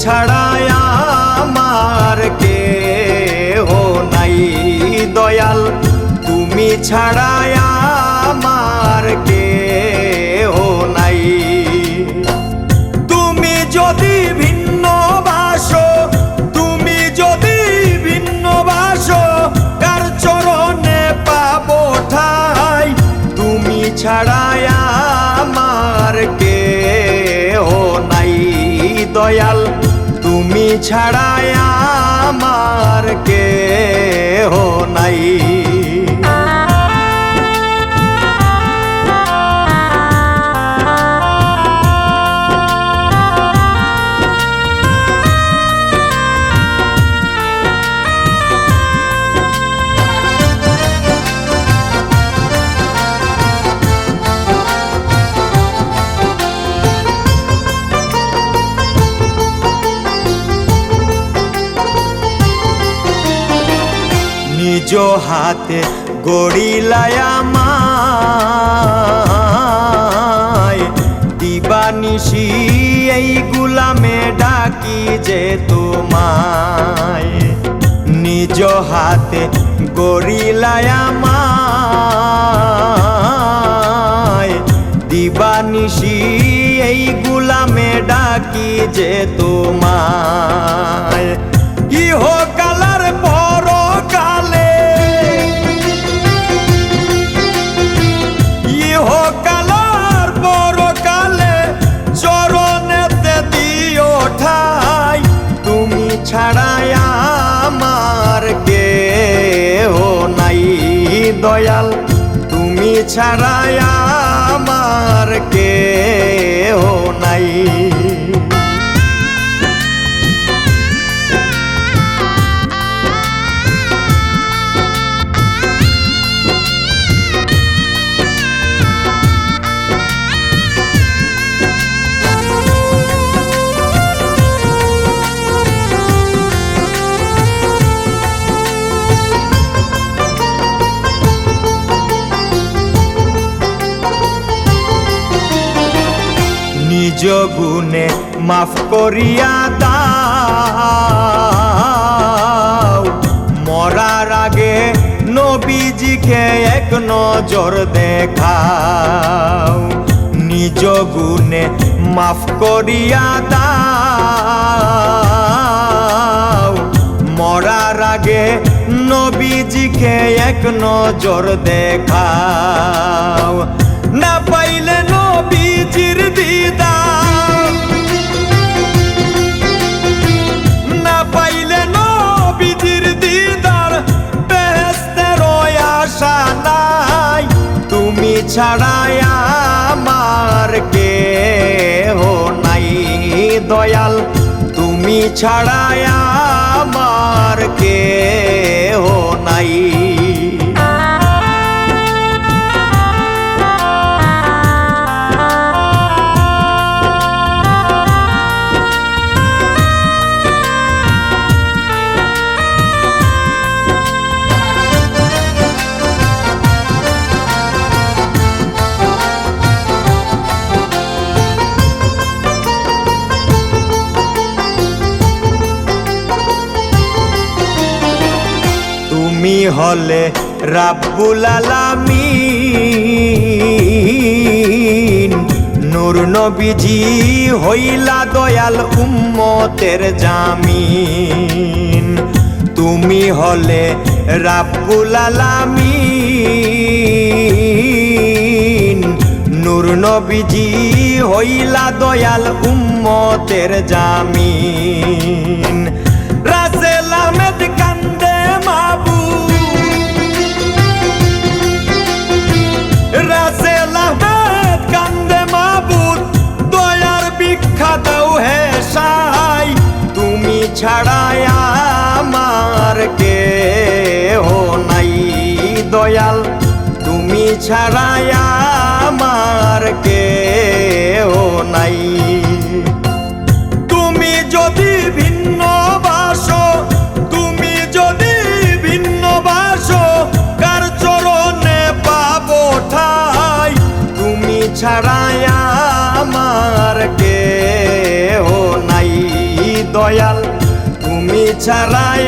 ছাড়াই আমার কেহ নাই দয়াল, তুমি ছাড়াই আমার কেহ নাই। তুমি যদি ভিন্ন বাসো, তুমি যদি ভিন্ন বাসো, কার চরণে পাবো ঠাই, তুমি ছাড়াই আমার কেহ নাই দয়াল, তুমি ছাড়াই আমার কেহ নাই। নিজ হাতে গড়িলায় আমায়, দিবানিশি এই গুলামে ডাকি যে তোমায়। নিজ হাতে গড়িলায় আমায়, দিবানিশি এই গুলামে ডাকি যে তোমায়। ইহকালার পরকালে, ইহকালার পরকালে চরণেতে দিও ঠাই, তুমি ছাড়াই আমার কেহ নাই দয়াল, তুমি ছাড়াই আমার কেহ নাই। নিজ গুণে মাফ করিয়া দাও, মরার আগে নবীজিকে এক নজর দেখাও। নিজ গুণে মাফ করিয়া দাও, মরার আগে নবীজিকে এক নজর দেখাও। না পাইলে নবীজির দিদার, না পাইলে নবীজির দিদার, বেহেশতের আশা নাই, তুমি ছাড়াই আমার কেহ নাই দয়াল, তুমি ছাড়াই আমার কেহ নাই। তুমি হলে রাব্বুল আলামিন, নূর নবীজি হইলা দয়াল উম্মতের জামিন। তুমি হলে রাব্বুল আলামিন, নূর নবীজি হইলা দয়াল উম্মতের জামিন। রাসেল আহমেদ কান্দে মাবুদ, রাসেল আহমেদ কান্দে মাবুদ, দয়ার ভিক্ষা দাও হে সাই, তুমি ছাড়াই আমার কেহ নাই দয়াল, তুমি ছাড়াই আমার কেহ নাই। তুমি যদি ভিন্ন বাসো, তুমি যদি ভিন্ন বাসো, কার চরণে পাবো ঠাই, তুমি ছাড়াই আমার কেহ নাই দয়াল তুমি ছাড়াই